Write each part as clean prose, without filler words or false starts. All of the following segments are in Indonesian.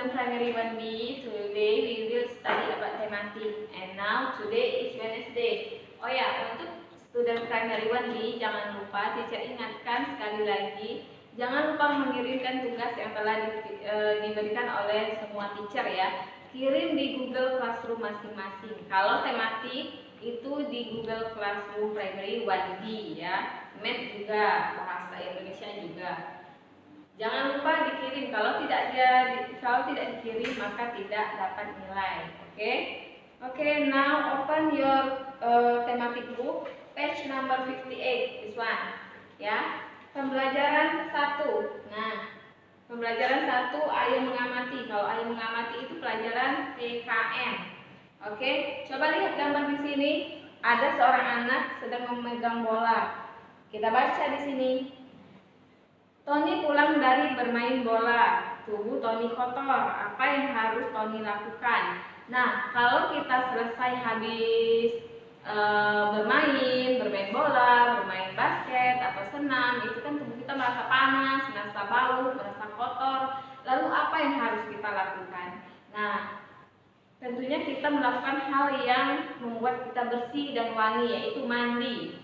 student primary 1B. Today we will study about thematic. And now today is Wednesday. Oh ya, untuk student primary 1B jangan lupa teacher ingatkan sekali lagi, jangan lupa mengirimkan tugas yang telah diberikan oleh semua teacher ya. Kirim di Google Classroom masing-masing. Kalau tematik itu di Google Classroom primary 1B ya. Math juga, bahasa Indonesia juga. Jangan lupa dikirim. Kalau tidak dikirim maka tidak dapat nilai. Oke, now open your thematic book, page number 58. This one, ya. Pembelajaran 1. Nah, pembelajaran 1 ayo mengamati. Kalau ayo mengamati itu pelajaran PKM. Oke, coba lihat gambar di sini. Ada seorang anak sedang memegang bola. Kita baca di sini. Tony pulang dari bermain bola. Tubuh Tony kotor. Apa yang harus Tony lakukan? Nah, kalau kita selesai habis bermain bola, bermain basket atau senam, itu kan tubuh kita merasa panas, merasa bau, merasa kotor. Lalu apa yang harus kita lakukan? Nah, tentunya kita melakukan hal yang membuat kita bersih dan wangi, yaitu mandi.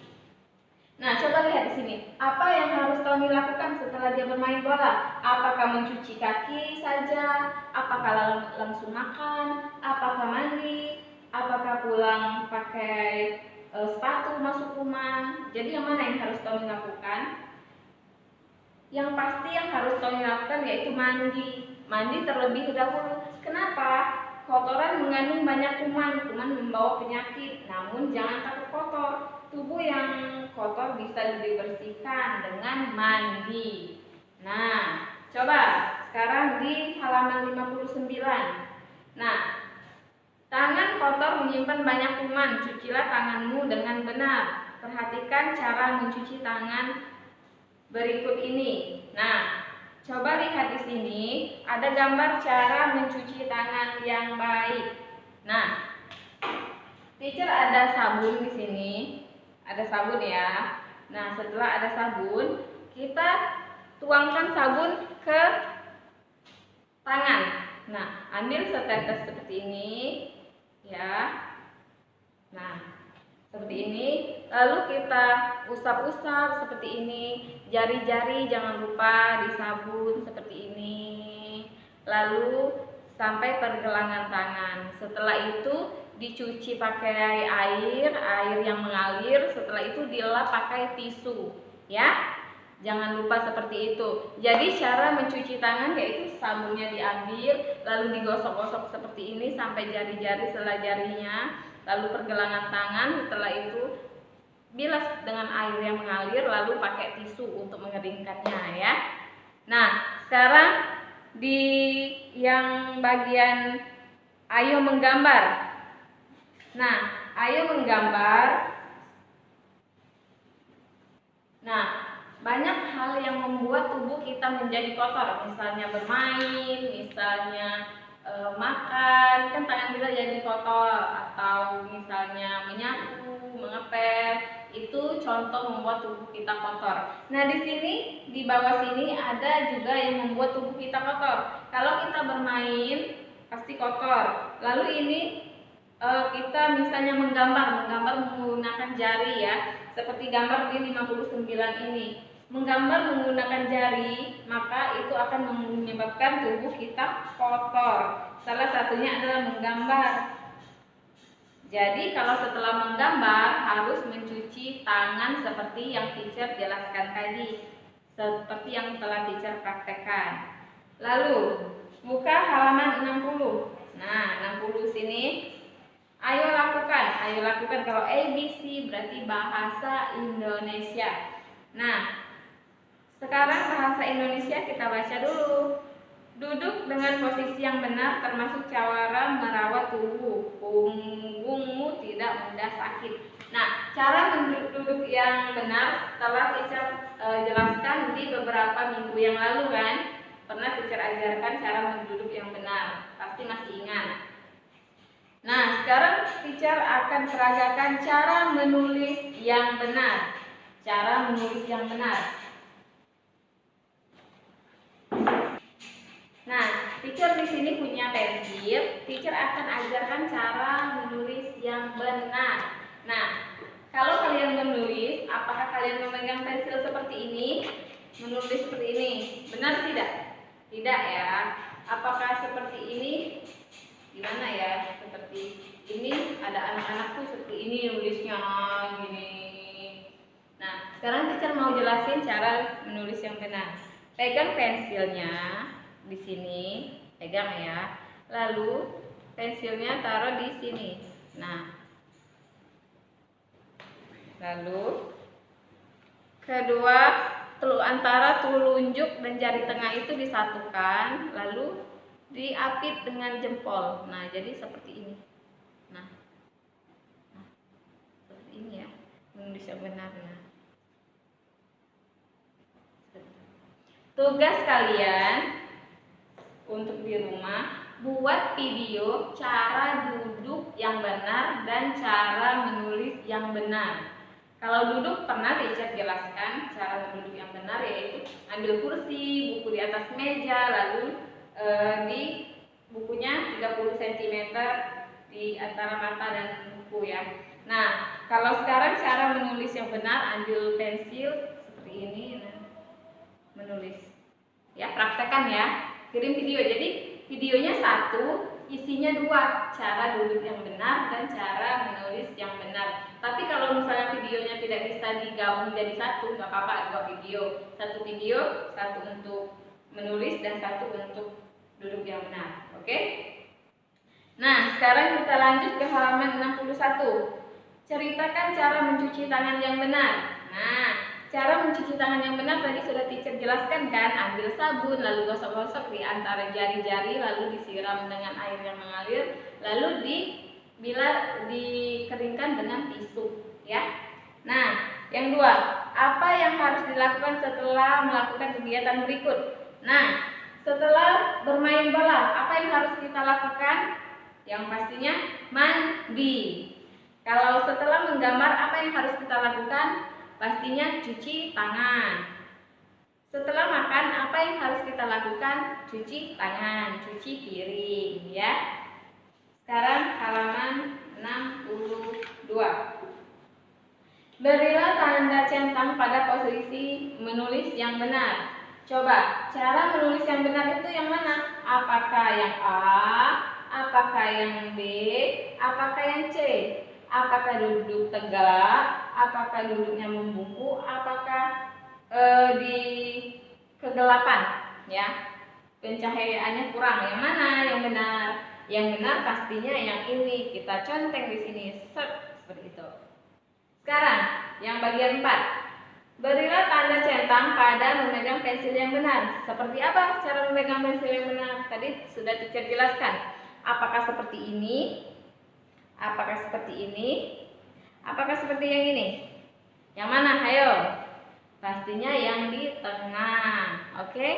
Nah, coba lihat di sini. Apa yang harus Tony lakukan setelah dia bermain bola? Apakah mencuci kaki saja? Apakah langsung makan? Apakah mandi? Apakah pulang pakai sepatu masuk rumah? Jadi yang mana yang harus Tony lakukan? Yang pasti yang harus Tony lakukan yaitu mandi. Mandi terlebih dahulu. Kenapa? Kotoran mengandung banyak kuman membawa penyakit. Namun jangan takut kotor. Tubuh yang kotor bisa dibersihkan dengan mandi. Nah, coba sekarang di halaman 59. Nah, tangan kotor menyimpan banyak kuman. Cucilah tanganmu dengan benar. Perhatikan cara mencuci tangan berikut ini. Nah, coba lihat di sini, ada gambar cara mencuci tangan yang baik. Nah, teacher ada sabun di sini. Ada sabun ya. Nah, setelah ada sabun, kita tuangkan sabun ke tangan. Nah, ambil setetes seperti ini ya. Nah, seperti ini. Lalu kita usap-usap seperti ini. Jari-jari jangan lupa disabun seperti ini. Lalu sampai pergelangan tangan. Setelah itu dicuci pakai air yang mengalir. Setelah itu dilap pakai tisu, ya. Jangan lupa seperti itu. Jadi cara mencuci tangan yaitu sabunnya diambil, lalu digosok-gosok seperti ini sampai jari-jari sela jarinya, lalu pergelangan tangan. Setelah itu bilas dengan air yang mengalir, lalu pakai tisu untuk mengeringkannya, ya. Nah, sekarang di yang bagian ayo menggambar. Nah, ayo menggambar. Nah, banyak hal yang membuat tubuh kita menjadi kotor. Misalnya bermain, misalnya makan, kan tangan kita jadi kotor. Atau misalnya menyapu, mengepel, itu contoh membuat tubuh kita kotor. Nah, di sini, di bawah sini ada juga yang membuat tubuh kita kotor. Kalau kita bermain, pasti kotor. Lalu ini kita misalnya menggambar menggunakan jari ya, seperti gambar di 59 ini. Menggambar menggunakan jari, maka itu akan menyebabkan tubuh kita kotor. Salah satunya adalah menggambar. Jadi kalau setelah menggambar harus mencuci tangan seperti yang teacher jelaskan tadi, seperti yang telah teacher praktekkan. Lalu buka halaman 60. Nah, 60 sini. Ayo lakukan. Kalau ABC berarti bahasa Indonesia. Nah, sekarang bahasa Indonesia kita baca dulu. Duduk dengan posisi yang benar termasuk cara merawat tubuh. Punggungmu tidak mudah sakit. Nah, cara duduk yang benar telah teacher jelaskan di beberapa minggu yang lalu kan. Pernah teacher ajarkan cara duduk yang benar. Pasti masih ingat. Nah, sekarang teacher akan peragakan cara menulis yang benar. Cara menulis yang benar. Nah, teacher di sini punya pensil. Teacher akan ajarkan cara menulis yang benar. Nah, kalau kalian menulis, apakah kalian memegang pensil seperti ini? Menulis seperti ini, benar tidak? Tidak ya. Apakah seperti ini? Gimana ya? Seperti ini, ada anak-anakku seperti ini nulisnya gini. Nah, sekarang teacher mau jelasin cara menulis yang benar. Pegang pensilnya di sini, pegang ya. Lalu pensilnya taruh di sini. Nah, lalu kedua antara telunjuk dan jari tengah itu disatukan, lalu diapit dengan jempol. Nah, jadi seperti ini. Nah, seperti ini ya, menulis yang benar. Nah, tugas kalian untuk di rumah, buat video cara duduk yang benar dan cara menulis yang benar. Kalau duduk pernah teacher jelaskan cara duduk yang benar, yaitu ambil kursi, buku di atas meja, lalu di bukunya 30 cm di antara mata dan buku ya. Nah, kalau sekarang cara menulis yang benar, ambil pensil seperti ini, nah, menulis. Ya, praktekkan ya. Kirim video. Jadi videonya satu, isinya dua, cara duduk yang benar dan cara menulis yang benar. Tapi kalau misalnya videonya tidak bisa digabung jadi satu, nggak apa-apa, dua video. Satu video, satu untuk menulis dan satu untuk duduk yang benar. Oke? Nah, sekarang kita lanjut ke halaman 61. Ceritakan cara mencuci tangan yang benar. Nah, cara mencuci tangan yang benar tadi sudah teacher jelaskan kan? Ambil sabun, lalu gosok-gosok di antara jari-jari, lalu disiram dengan air yang mengalir, lalu dikeringkan dengan tisu, ya. Nah, yang dua, apa yang harus dilakukan setelah melakukan kegiatan berikut? Nah, setelah bermain bola, apa yang harus kita lakukan? Yang pastinya mandi. Kalau setelah menggambar, apa yang harus kita lakukan? Pastinya cuci tangan. Setelah makan, apa yang harus kita lakukan? Cuci tangan, cuci piring ya. Sekarang halaman 62. Berilah tanda centang pada posisi menulis yang benar. Coba, cara menulis yang benar itu yang mana? Apakah yang A? Apakah yang B? Apakah yang C? Apakah duduk tegak? Apakah duduknya membungkuk? Apakah di kegelapan? Ya, pencahayaannya kurang. Yang mana yang benar? Yang benar pastinya yang ini. Kita conteng di sini, seperti itu. Sekarang yang bagian 4. Berilah tanda centang pada memegang pensil yang benar. Seperti apa cara memegang pensil yang benar? Tadi sudah teacher jelaskan. Apakah seperti ini? Apakah seperti ini? Apakah seperti yang ini? Yang mana? Ayo. Pastinya yang di tengah. Oke?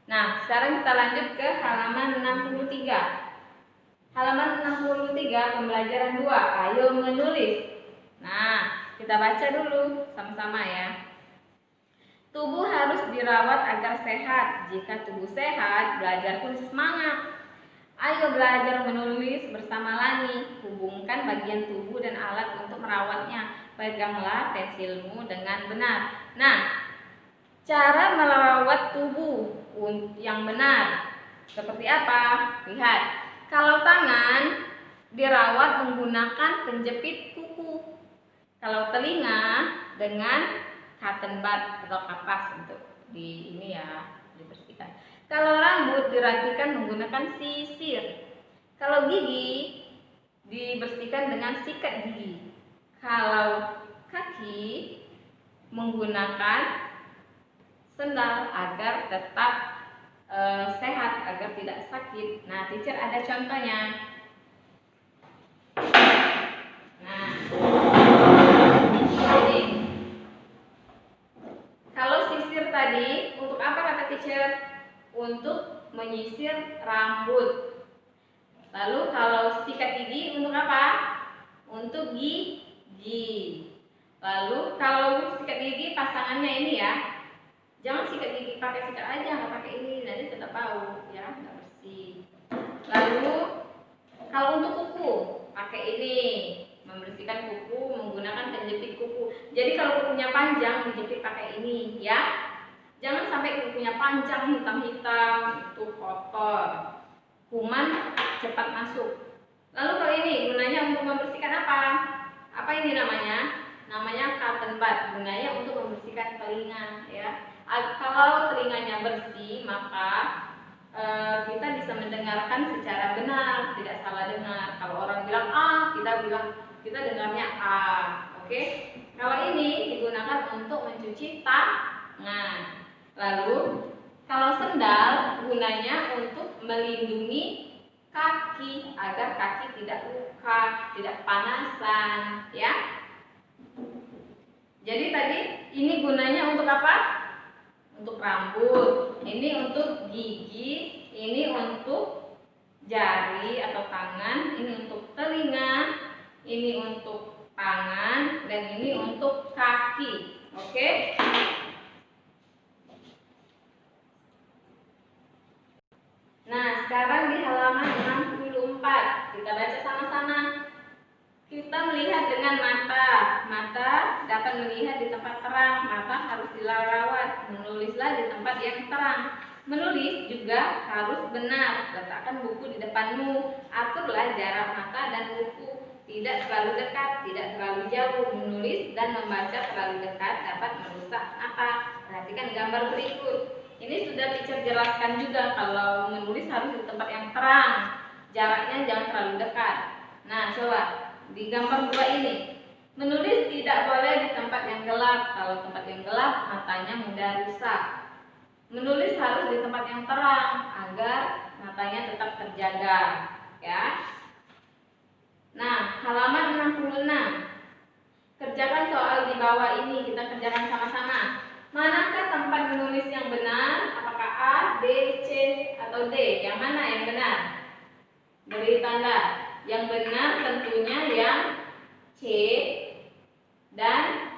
Nah, sekarang kita lanjut ke halaman 63. Halaman 63 pembelajaran 2. Ayo menulis. Nah, kita baca dulu sama-sama ya. Tubuh harus dirawat agar sehat. Jika tubuh sehat, belajar pun semangat. Ayo belajar menulis bersama Lani. Hubungkan bagian tubuh dan alat untuk merawatnya. Peganglah pensilmu dengan benar. Nah, cara merawat tubuh yang benar seperti apa? Lihat. Kalau tangan dirawat menggunakan penjepit kuku. Kalau telinga dengan cotton bud atau kapas untuk di ini ya, dibersihkan. Kalau rambut dirapikan menggunakan sisir. Kalau gigi dibersihkan dengan sikat gigi. Kalau kaki menggunakan sendal agar tetap sehat, agar tidak sakit. Nah, teacher ada contohnya. Nah, jadi kalau sisir tadi untuk apa kata teacher? Untuk menyisir rambut. Lalu kalau sikat gigi untuk apa? Untuk gigi. Lalu kalau sikat gigi pasangannya ini ya, jangan sikat gigi pakai sikat aja, nggak pakai ini, nanti tetap bau ya, nggak panjang dijepit pakai ini ya. Jangan sampai kukunya panjang hitam-hitam, itu kotor. Kuman cepat masuk. Lalu kalau ini gunanya untuk membersihkan apa? Apa ini namanya? Namanya cotton bud. Gunanya untuk membersihkan telinga ya. Kalau telinganya bersih, maka kita bisa mendengarkan secara benar, tidak salah dengar. Kalau orang bilang A, kita dengarnya A. Oke? Kalau ini digunakan untuk mencuci tangan. Lalu kalau sendal gunanya untuk melindungi kaki agar kaki tidak luka, tidak panasan, ya. Jadi tadi ini gunanya untuk apa? Untuk rambut, ini untuk gigi, ini untuk jari atau tangan, ini untuk telinga, ini untuk tangan, dan ini untuk kaki. Oke? Nah, sekarang di halaman 64 kita baca sama-sama. Kita melihat dengan mata. Mata dapat melihat di tempat terang, mata harus dirawat. Menulislah di tempat yang terang. Menulis juga harus benar. Letakkan buku di depanmu. Aturlah jarak mata dan buku. Tidak terlalu dekat, tidak terlalu jauh. Menulis dan membaca terlalu dekat dapat merusak mata. Perhatikan gambar berikut. Ini sudah teacher jelaskan juga kalau menulis harus di tempat yang terang. Jaraknya jangan terlalu dekat. Nah, coba di gambar 2 ini, menulis tidak boleh di tempat yang gelap. Kalau tempat yang gelap, matanya mudah rusak. Menulis harus di tempat yang terang agar matanya tetap terjaga, ya. Nah, halaman 66. Kerjakan soal di bawah ini, kita kerjakan sama-sama. Manakah tempat menulis yang benar? Apakah A, B, C, atau D? Yang mana yang benar? Beri tanda. Yang benar tentunya yang C dan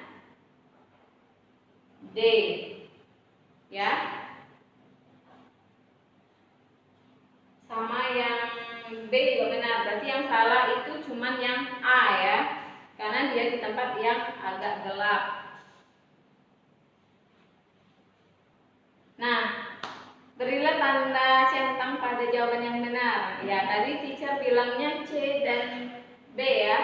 D, ya. Sama yang B juga benar. Berarti yang salah itu cuman yang A ya, karena dia di tempat yang agak gelap. Nah, berilah tanda centang pada jawaban yang benar. Ya, tadi teacher bilangnya C dan B ya.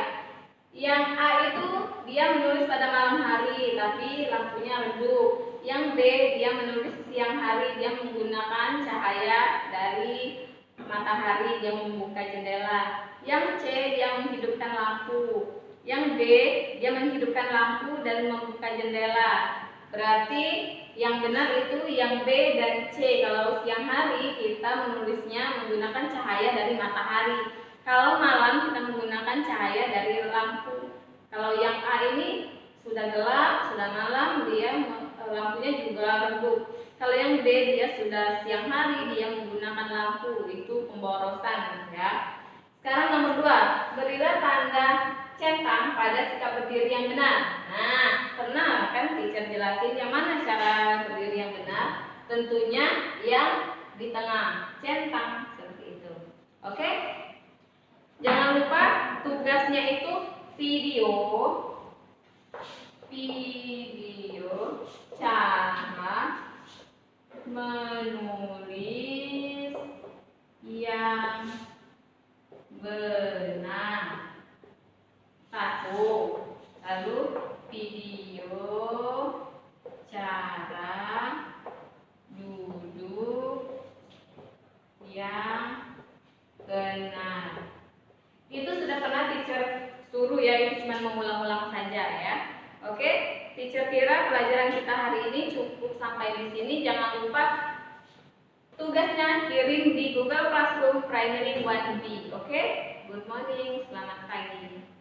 Yang A itu dia menulis pada malam hari, tapi lampunya redup. Yang B dia menulis siang hari, dia menggunakan cahaya dari matahari, dia membuka jendela. Yang C dia menghidupkan lampu. Yang D dia menghidupkan lampu dan membuka jendela. Berarti yang benar itu yang B dan C. Kalau siang hari kita menulisnya menggunakan cahaya dari matahari. Kalau malam kita menggunakan cahaya dari lampu. Kalau yang A ini sudah gelap, sudah malam, dia lampunya juga redup. Kalau yang B dia sudah siang hari, dia menggunakan lampu. Itu pemborosan ya. Sekarang nomor 2, berilah tanda centang pada sikap berdiri yang benar. Nah, pernah kan teacher jelasin yang mana cara berdiri yang benar? Tentunya yang di tengah, centang seperti itu. Oke? Jangan lupa tugasnya itu video cara menulis yang benar. 1. Lalu video cara duduk yang benar. Itu sudah pernah teacher suruh ya, itu cuma mengulang-ulang saja ya. Oke, teacher kira pelajaran kita hari ini cukup sampai di sini. Jangan lupa tugasnya kirim di Google Classroom Primary 1B. Oke, good morning, selamat pagi.